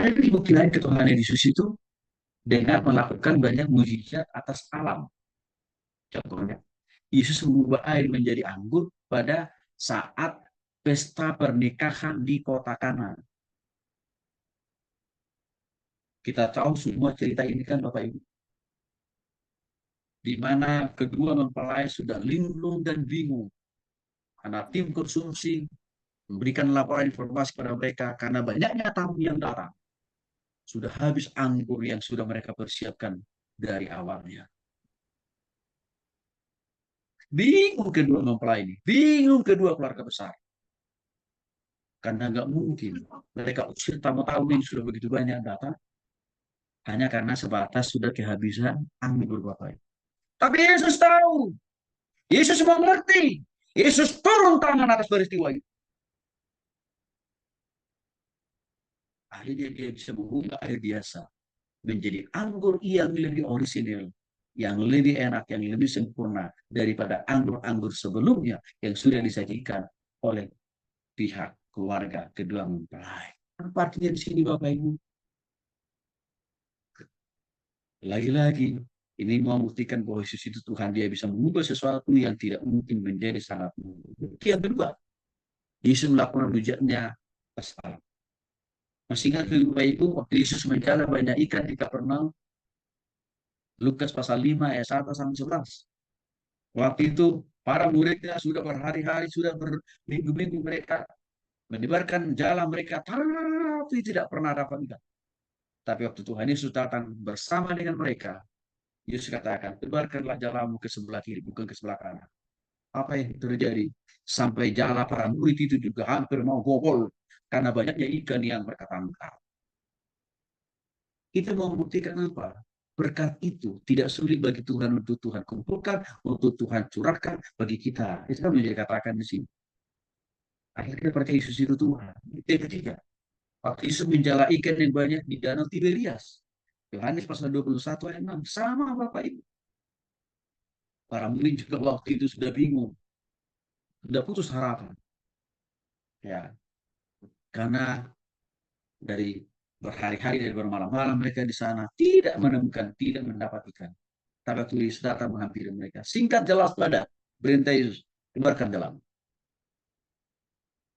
Ada bukti lain ketuhanan Yesus itu dengan melakukan banyak mujizat atas alam. Contohnya, Yesus mengubah air menjadi anggur pada saat pesta pernikahan di kota Kana. Kita tahu semua cerita ini kan Bapak Ibu, di mana kedua mempelai sudah linglung dan bingung karena tim konsumsi memberikan laporan informasi kepada mereka karena banyaknya tamu yang datang. Sudah habis anggur yang sudah mereka persiapkan dari awalnya. Bingung kedua mempelai ini, bingung kedua keluarga besar. Karena nggak mungkin mereka usir tamu-tamu yang sudah begitu banyak datang hanya karena sebatas sudah kehabisan anggur Bapak. Tapi Yesus tahu, Yesus mengerti, Yesus turun tangan atas peristiwa itu. Akhirnya dia bisa mengubah air biasa menjadi anggur yang lebih orisinil, yang lebih enak, yang lebih sempurna daripada anggur-anggur sebelumnya yang sudah disajikan oleh pihak keluarga kedua mempelai. Apa artinya di sini Bapak Ibu? Lagi-lagi, ini membuktikan bahwa Yesus itu Tuhan, dia bisa mengubah sesuatu yang tidak mungkin menjadi sangat mungkin. Yang kedua, Yesus melakukan rujaknya atas alam. Masih ingat Bapak Ibu, waktu Yesus menjala banyak ikan di Kapernaum, Lukas pasal 5 ayat 1 sampai 11. Waktu itu para muridnya sudah berhari-hari, sudah berminggu-minggu mereka menyebarkan jala mereka, tapi tidak pernah dapat ikan. Tapi waktu Tuhan Yesus datang bersama dengan mereka, Yesus katakan, tebarkanlah jalamu ke sebelah kiri, bukan ke sebelah kanan. Apa yang terjadi? Sampai jala para murid itu juga hampir mau gobol karena banyaknya ikan yang mereka tangkap. Itu membuktikan apa? Berkat itu tidak sulit bagi Tuhan untuk Tuhan kumpulkan, untuk Tuhan curahkan bagi kita. Itu kan menjadi katakan di sini. Akhirnya percaya Yesus itu Tuhan. Itu yang ketiga. Waktu Yesus menjala ikan yang banyak di danau Tiberias. Yohanes pasal 21 ayat 6. Sama Bapak Ibu. Para murid juga waktu itu sudah bingung. Sudah putus harapan. Ya, karena dari berhari-hari dari bermalam-malam mereka di sana tidak menemukan, tidak mendapat ikan. Tapi tulis datang menghampiri mereka. Singkat jelas pada perintah Yesus, keluarkan dalam.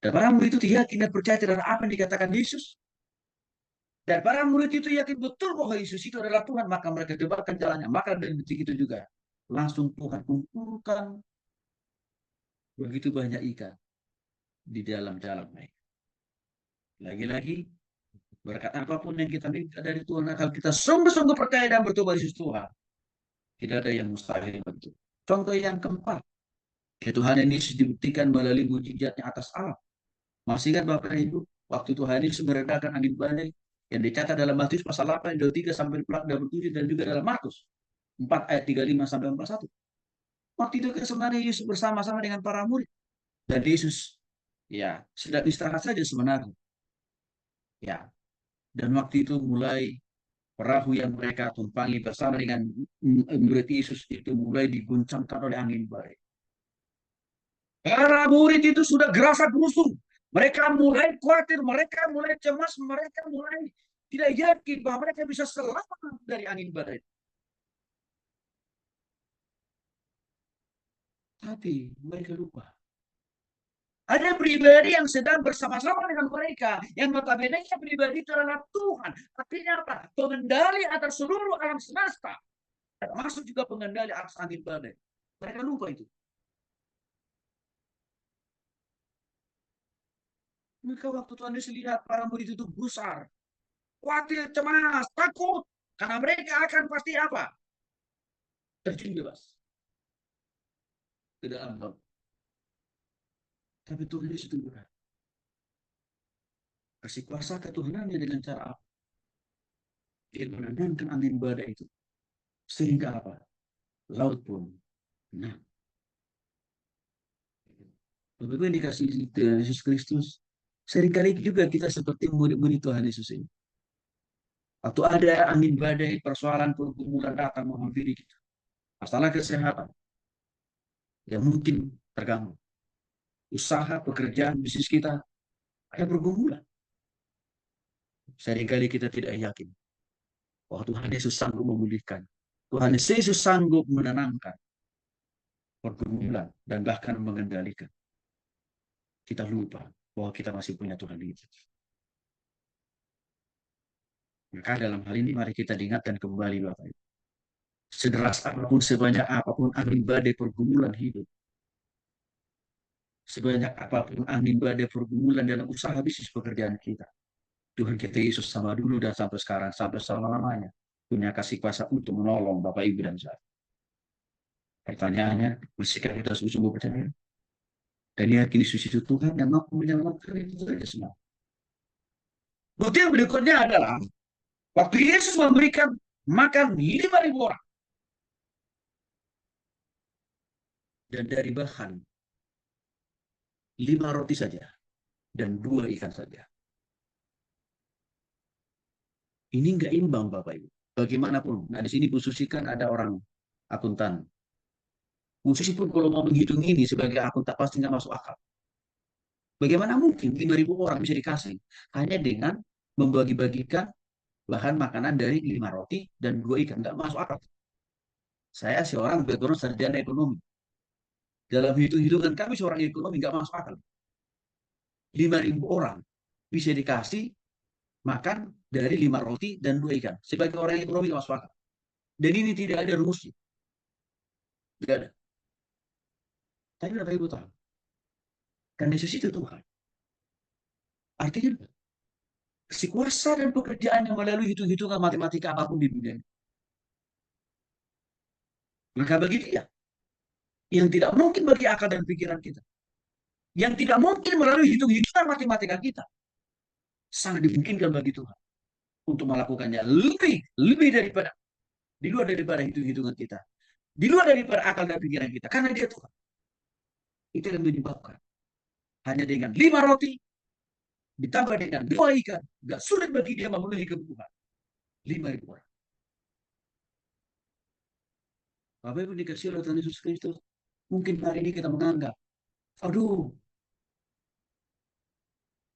Dan para murid itu yakin dan percaya terhadap apa yang dikatakan Yesus. Dan para murid itu yakin betul bahwa Yesus itu adalah Tuhan. Maka mereka keluarkan jalannya. Maka dari detik itu juga langsung Tuhan kumpulkan begitu banyak ikan di dalam jalan mereka. Lagi-lagi berkat apapun yang kita minta dari Tuhan, kalau kita sungguh-sungguh percaya dan bertobat Yesus Tuhan, tidak ada yang mustahil itu. Contoh yang keempat, ketuhanan Yesus dibuktikan melalui mujizatnya atas alam. Masih ingat Bapak Ibu, waktu Tuhan Yesus meredakan angin badai yang dicatat dalam Matius pasal 8, 23 sampai 27 dan juga dalam Markus 4 ayat 35 sampai 41. Waktu itu sebenarnya Yesus bersama-sama dengan para murid dan Yesus ya sedang istirahat saja sebenarnya. Ya, dan waktu itu mulai perahu yang mereka tumpangi bersama dengan murid Yesus itu mulai diguncangkan oleh angin badai. Para murid itu sudah gerasa gerusung. Mereka mulai khawatir, mereka mulai cemas, mereka mulai tidak yakin bahwa mereka bisa selamat dari angin badai. Tapi mereka lupa. Ada pribadi yang sedang bersama-sama dengan mereka. Yang notabene pribadi itu adalah Tuhan. Artinya apa? Pengendali atas seluruh alam semesta. Termasuk juga pengendali atas angin badai. Mereka lupa itu. Maka waktu Tuhan Yesus lihat para murid itu gusar, khawatir, cemas, takut. Karena mereka akan pasti apa? Terjun bebas ke dalam laut. Tapi Tuhan Yesus itu berat. Kasih kuasa ketuhanannya dengan cara apa? Dia menenangkan angin badai itu. Sehingga apa? Laut pun tenang. Begitu yang dikasih Yesus Kristus. Seringkali juga kita seperti murid-murid Tuhan Yesus ini. Atau ada angin badai, persoalan pergumulan datang menghampiri kita. Masalah kesehatan yang mungkin terganggu. Usaha, pekerjaan, bisnis kita ada pergumulan. Seringkali kita tidak yakin bahwa Tuhan Yesus sanggup memulihkan. Tuhan Yesus sanggup menenangkan pergumulan dan bahkan mengendalikan. Kita lupa bahwa kita masih punya Tuhan itu. Maka dalam hal ini mari kita diingatkan kembali Bapak Ibu. Sederas apapun, sebanyak apapun angin badai pergumulan hidup, sebanyak apapun angin badai pergumulan dalam usaha bisnis pekerjaan kita, Tuhan kita Yesus sama dulu dan sampai sekarang, sampai selama-lamanya, punya kasih kuasa untuk menolong Bapak Ibu dan saya. Pertanyaannya, masihkah kita sungguh-sungguh percaya? Dan yakin Yesus itu Tuhan yang mampu menyelamatkan itu saja semua. Bukti yang berikutnya adalah, waktu Yesus memberikan makan 5.000 orang, dan dari bahan 5 roti saja, dan 2 ikan saja. Ini nggak imbang Bapak Ibu. Bagaimanapun, nah di sini Bu Susi kan ada orang akuntan. Bu Susi pun kalau mau menghitung ini sebagai akuntan pasti nggak masuk akal. Bagaimana mungkin 5.000 orang bisa dikasih hanya dengan membagi-bagikan bahan makanan dari 5 roti dan 2 ikan? Nggak masuk akal. Saya seorang background sarjana ekonomi. Dalam hitung-hitungan kami seorang ekonomi nggak masuk akal. 5.000 orang bisa dikasih makan dari 5 roti dan 2 ikan. Sebagai orang ekonomi nggak masuk akal. Dan ini tidak ada rumusnya. Tidak ada. Tapi Bapak Ibu tahu, kan Yesus itu Tuhan. Artinya si kuasa dan pekerjaan yang melalui hitung-hitungan matematika apapun di dunia ini. Maka bagi dia, yang tidak mungkin bagi akal dan pikiran kita, yang tidak mungkin melalui hitung-hitungan matematika kita, sangat dimungkinkan bagi Tuhan untuk melakukannya lebih daripada, di luar daripada hitung-hitungan kita, di luar daripada akal dan pikiran kita, karena dia Tuhan. Itu yang menyebabkan hanya dengan 5 roti ditambah dengan 2 ikan, gak sulit bagi dia memenuhi kebutuhan 5.000 orang. Bapak Ibu dikasih oleh Tuhan Yesus Kristus, mungkin hari ini kita menganggap, aduh,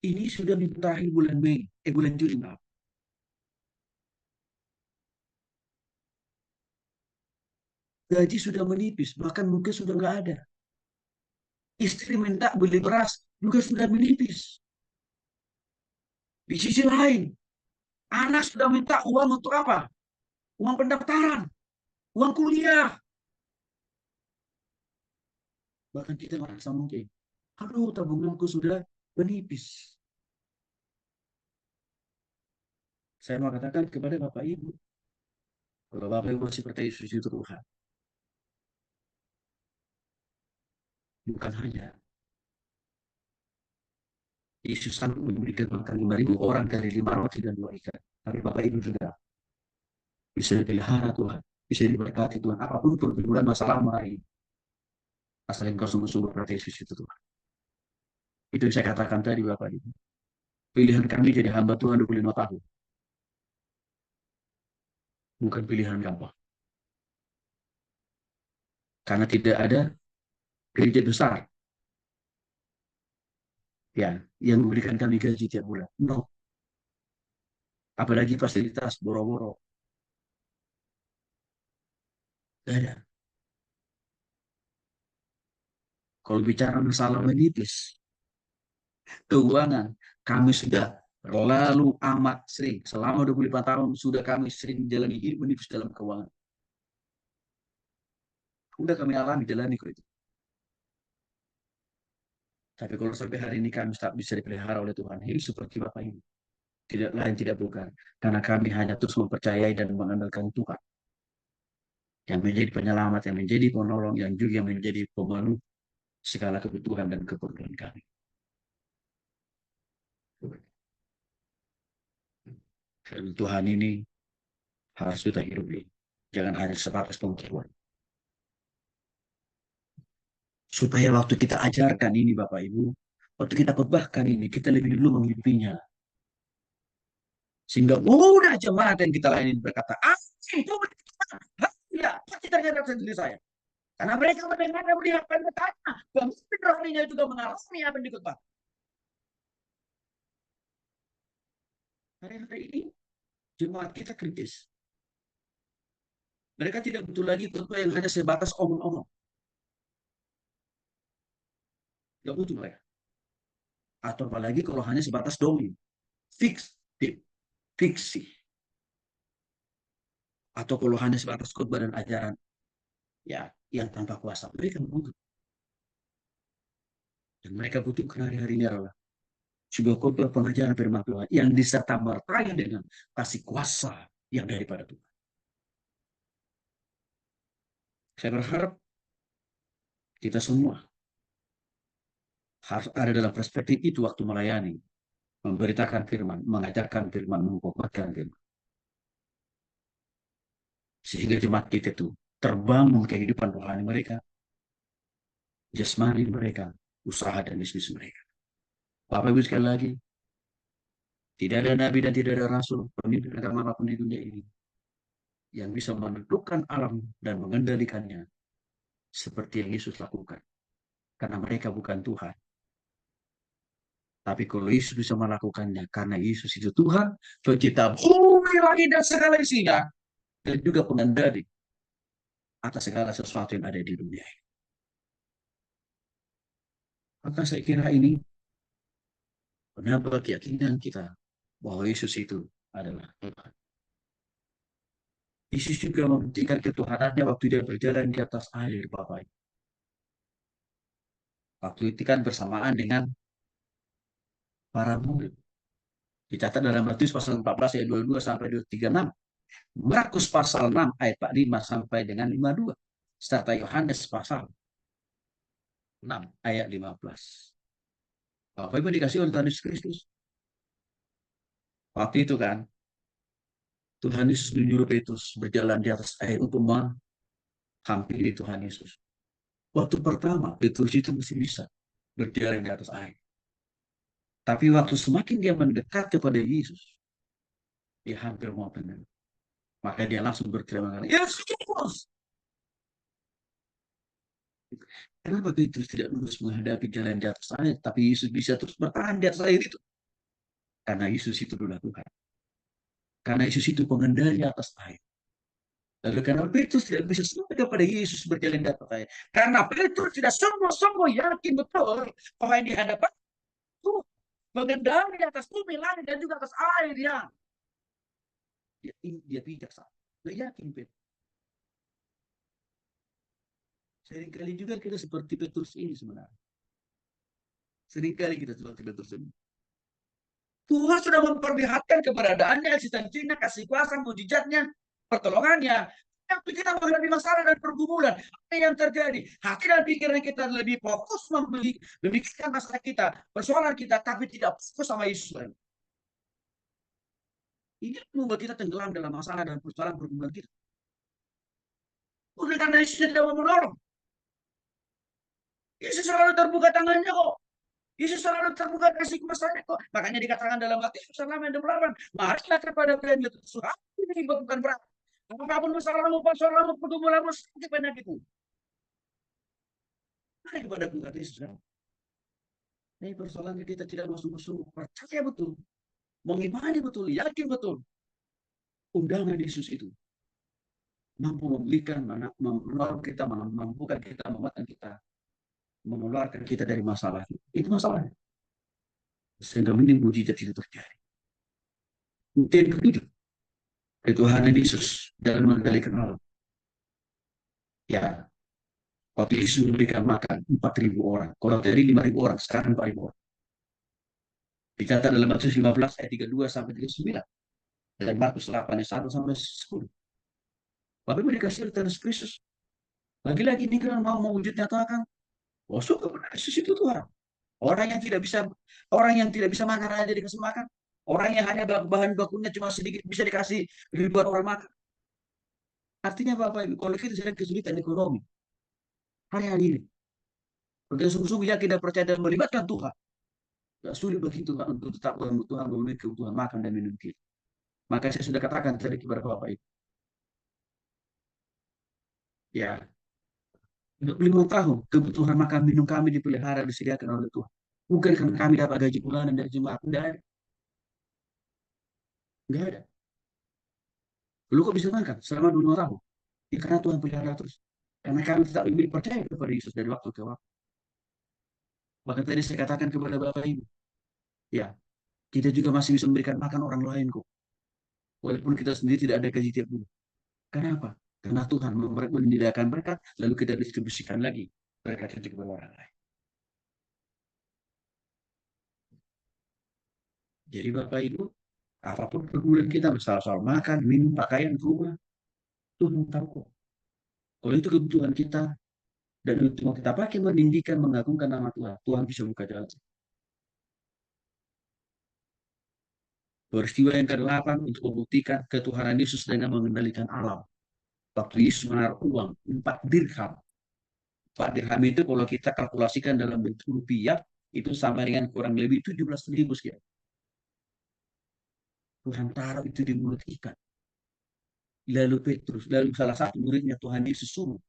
ini sudah di terakhir bulan Mei, bulan Juni, maaf. Gaji sudah menipis, bahkan mungkin sudah nggak ada. Istri minta beli beras, juga sudah menipis. Di sisi lain, anak sudah minta uang untuk apa? Uang pendaftaran, uang kuliah. Bahkan kita merasa mungkin, aduh tabunganku sudah menipis. Saya mau katakan kepada Bapak Ibu, kalau Bapak Ibu masih percaya Yesus itu Tuhan, bukan hanya Yesus sanggup memberikan makan 5.000 orang dari 5 roti dan 2 ikan. Tapi Bapak Ibu juga bisa dipelihara Tuhan, bisa diberkati Tuhan. Apapun pergumulan masalah hari, asal engkau sungguh-sungguh percaya Yesus itu Tuhan. Itu yang saya katakan tadi Bapak Ibu. Pilihan kami jadi hamba Tuhan 25 tahun. Bukan pilihan gampang. Karena tidak ada gereja besar ya yang memberikan kami gaji tiap bulan. No. Apalagi fasilitas boro-boro. Tidak ada. Kalau bicara masalah menipis, keuangan, kami sudah lalu amat sering. Selama 25 tahun sudah kami sering menjalani hidup menipis dalam keuangan. Sudah kami alami, jalani kok itu. Tapi kalau sampai hari ini kami tak bisa dipelihara oleh Tuhan, ini seperti Bapak ini. Tidak lain, tidak bukan. Karena kami hanya terus mempercayai dan mengandalkan Tuhan. Yang menjadi penyelamat, yang menjadi penolong, yang juga menjadi pemenuh segala kebutuhan dan keperluan kami. Dan Tuhan ini harus kita hidupi. Jangan hanya sebatas pengetahuan. Supaya waktu kita ajarkan ini Bapak Ibu, waktu kita khotbahkan ini, kita lebih dulu menghidupinya. Sehingga mudah jemaat yang kita layanin berkata, itu ya, pasti terhadap diri saya. Karena mereka mendengar dan melihat dan bertanya, pemimpin rohaninya juga mengalami apa yang dikhotbah. Hari-hari ini jemaat kita kritis. Mereka tidak butuh lagi khotbah yang hanya sebatas omong-omong. Tidak butuh mereka. Atau apalagi kalau hanya sebatas dongeng. Fiktif, fiksi. Atau kalau hanya sebatas khotbah dan ajaran ya yang tanpa kuasa. Mereka butuh. Dan mereka butuhkan hari-hari ini adalah sebuah khotbah pengajaran firman Tuhan yang diserta mertai dengan kasih kuasa yang daripada Tuhan. Saya berharap kita semua harus ada dalam perspektif itu waktu melayani, memberitakan firman, mengajarkan firman, mengkobarkan firman. Sehingga jemaat kita itu terbangun kehidupan rohani mereka, jasmani mereka, usaha dan bisnis mereka. Bapak Ibu sekali lagi, tidak ada nabi dan tidak ada rasul, pemimpin agama apapun di dunia ini yang bisa menentukan alam dan mengendalikannya seperti yang Yesus lakukan. Karena mereka bukan Tuhan. Tapi kalau Yesus bisa melakukannya, karena Yesus itu Tuhan, pencipta bumi, langit, dan segala isinya, dan juga pengendali atas segala sesuatu yang ada di dunia ini. Maka saya kira ini menambah keyakinan kita bahwa Yesus itu adalah Tuhan. Yesus juga membuktikan ketuhanannya waktu dia berjalan di atas air, Bapak. Waktu itu kan bersamaan dengan para murid. Dicatat dalam Matius pasal 14 ayat 22 sampai 36. Markus pasal 6 ayat 45 sampai dengan 52. Serta Yohanes pasal 6 ayat 15. Bapak Ibu dikasih oleh Tuhan Yesus Kristus. Waktu itu kan Tuhan Yesus menyuruh Petrus berjalan di atas air untuk menghampiri Tuhan Yesus. Waktu pertama Petrus itu masih bisa berjalan di atas air. Tapi waktu semakin dia mendekat kepada Yesus, dia hampir mau benar. Maka dia langsung berteriak, Yesus! Kenapa Petrus tidak lulus menghadapi jalan di atas air, tapi Yesus bisa terus bertahan di atas air itu? Karena Yesus itu adalah Tuhan. Karena Yesus itu pengendali atas air. Lalu karena Petrus tidak bisa sampai kepada Yesus berjalan di atas air. Karena Petrus tidak sungguh-sungguh yakin betul bahwa yang di hadapan Tuhan mengendali atas bumi, langit, dan juga atas air yang dia tidak sah. Tidak yakin Petrus. Seringkali juga kita seperti Petrus ini sebenarnya. Seringkali kita seperti Petrus ini. Tuhan sudah memperlihatkan keberadaannya, eksistensinya, kasih kuasa, mujizatnya, pertolongannya. Tapi kita menghadapi masalah dan pergumulan. Apa yang terjadi? Hati dan pikiran kita lebih fokus memikirkan masalah kita, persoalan kita, tapi tidak fokus sama Yesus. Ini membuat kita tenggelam dalam masalah dan persoalan pergumulan kita. Bukan karena Yesus tidak mau menolong. Yesus selalu terbuka tangannya kok. Yesus selalu terbuka kasih kuasanya kok. Makanya dikatakan dalam Matius pasal 6 ayat 28, marilah kepada kalian yang tersurat ini bukan berat. Apapun masalahmu, persoalanmu, pergumulanmu, sakit penyakitmu. Mari kepada Tuhan Yesus. Ini persoalan kita tidak masuk-masuk. Percaya betul. Mengimani betul. Yakin betul. Undangan Yesus itu mampu memberikan, menolong kita, memampukan kita, membuatkan kita, mengeluarkan kita dari masalah. Itu masalahnya. Sehingga ini mujizat itu terjadi. Mungkin begitu. Ketuhanan Yesus dalam mengendalikan alam. Ya, waktu Yesus memberikan makan 4.000 orang. Kalau tadi 5.000 orang, sekarang 4.000 orang. Dicatat dalam Matius 15 ayat 32 sampai 39. Dan Markus 8 ayat 1 sampai 10. Bapak Ibu dikasih oleh Tuhan Kristus. Lagi-lagi ini kan mau mewujud nyatakan, oh suka benar Yesus itu Tuhan. Orang yang tidak bisa makan aja dikasih makan. Orang yang hanya bahan bakunya cuma sedikit bisa dikasih ribuan orang makan. Artinya Bapak Ibu, kalau kita sedang kesulitan ekonomi, hari-hari ini, untuk sungguh-sungguh yakin dan percaya dan melibatkan Tuhan, tidak sulit bagi Tuhan untuk tetap Tuhan memenuhi kebutuhan makan dan minum kita. Maka saya sudah katakan tadi kepada Bapak Ibu, ya, 25 tahun kebutuhan makan minum kami dipelihara disediakan oleh Tuhan. Bukan karena kami dapat gaji bulanan dari jemaat, dari Nggak ada. Lu kok bisa makan selama 2 tahun? Ya karena Tuhan pelihara terus. Karena kami tetap lebih percaya kepada Yesus dari waktu ke waktu. Bahkan tadi saya katakan kepada Bapak Ibu, ya kita juga masih bisa memberikan makan orang lain kok. Walaupun kita sendiri tidak ada gaji tiap bulan. Kenapa? Karena Tuhan menyediakan berkat, lalu kita distribusikan lagi berkat itu kepada orang lain. Jadi Bapak Ibu, apapun pergumulan kita, misalnya soal makan, minum, pakaian, rumah, Tuhan tahu kok. Kalau itu kebutuhan kita, dan itu mau kita pakai meninggikan, mengagungkan nama Tuhan, Tuhan bisa buka jalan. Peristiwa yang ke-8 untuk membuktikan ketuhanan Yesus dengan mengendalikan alam. Waktu Yesus menaruh uang 4 dirham. 4 dirham itu kalau kita kalkulasikan dalam bentuk rupiah, itu sama dengan kurang lebih 17.000 sekian. Tuhan taruh itu di mulut ikan. Lalu Petrus, lalu salah satu muridnya Tuhan Yesus suruh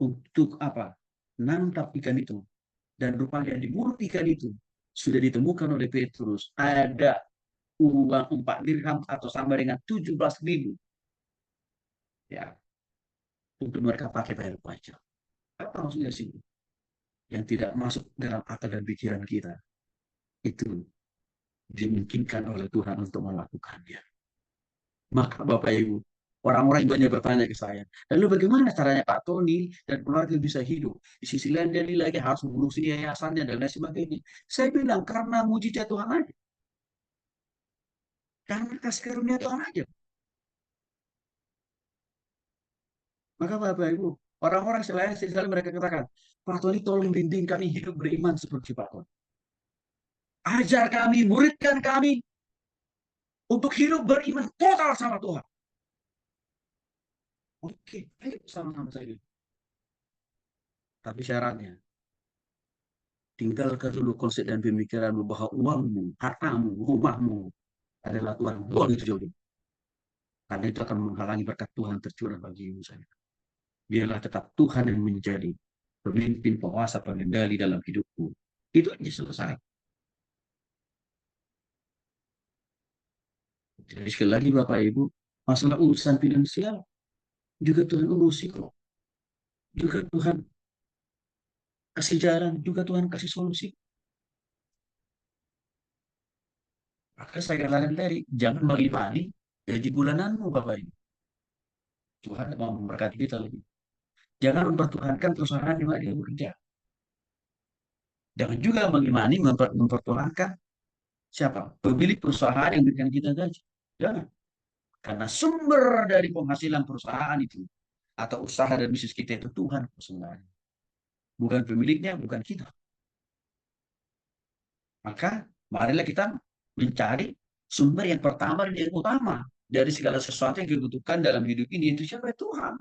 untuk apa? Nangkap ikan itu. Dan rupanya di mulut ikan itu sudah ditemukan oleh Petrus ada uang 4 dirham atau sama dengan 17.000, ya, untuk mereka pakai bayar pajak. Apa maksudnya sih? Yang tidak masuk dalam akal dan pikiran kita, itu dimungkinkan oleh Tuhan untuk melakukannya. Maka Bapak Ibu, orang-orang banyak bertanya ke saya, lalu bagaimana caranya Pak Tony dan keluarga bisa hidup? Di sisi lain dia lagi harus mengurusi yayasannya dan lain sebagainya. Saya bilang karena mujizat Tuhan aja. Karena kasih karunia Tuhan aja. Maka Bapak Ibu, orang-orang selain sekali mereka katakan, Pak Tony tolong bimbing kami hidup beriman seperti Pak Tony. Ajar kami, muridkan kami untuk hidup beriman total sama Tuhan. Oke, ayo sama-sama saya. Tapi syaratnya, tinggalkan dulu konsep dan pemikiranmu bahwa uangmu, hartamu, rumahmu adalah Tuhan. Buang itu jauh. Karena itu akan menghalangi berkat Tuhan tercurah bagimu saya. Biarlah tetap Tuhan yang menjadi pemimpin, penguasa, pengendali dalam hidupku. Itu aja selesai. Jadi sekali lagi Bapak Ibu, masalah urusan finansial juga Tuhan urusi kok. Juga Tuhan kasih jalan, juga Tuhan kasih solusi. Maka saya katakan tadi, jangan bagi-bagi gaji bulananmu Bapak Ibu. Tuhan mau memberkati kita lebih. Jangan mempertuhankan perusahaan yang dia bekerja. Jangan juga mengimani mempertuhankan siapa? Pemilik perusahaan yang berikan kita gaji. Jangan. Karena sumber dari penghasilan perusahaan itu atau usaha dan bisnis kita itu Tuhan sebenarnya. Bukan pemiliknya, bukan kita. Maka marilah kita mencari sumber yang pertama dan yang utama dari segala sesuatu yang kita butuhkan dalam hidup ini, itu siapa? Tuhan.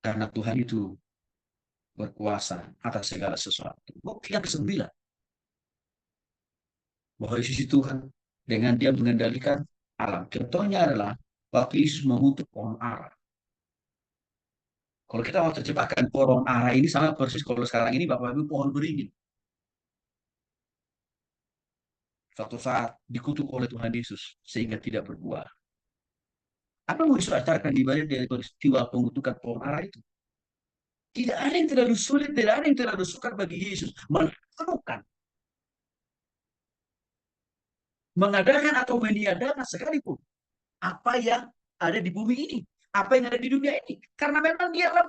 Karena Tuhan itu berkuasa atas segala sesuatu. Bukti yang ke-9, bahwa sisi Tuhan dengan dia mengendalikan alam. Contohnya adalah waktu Yesus mengutuk pohon ara. Kalau kita mau terjebakkan pohon ara ini sama persis kalau sekarang ini Bapak Ibu pohon beringin. Suatu saat dikutuk oleh Tuhan Yesus sehingga tidak berbuah. Apa mau diselaraskan di balik dari peristiwa pengutukan pohon ara itu? Tidak ada yang terlalu sulit, tidak ada yang terlalu sukar bagi Yesus melakukan, mengadakan atau meniadakan sekalipun apa yang ada di bumi ini, apa yang ada di dunia ini. Karena memang dia adalah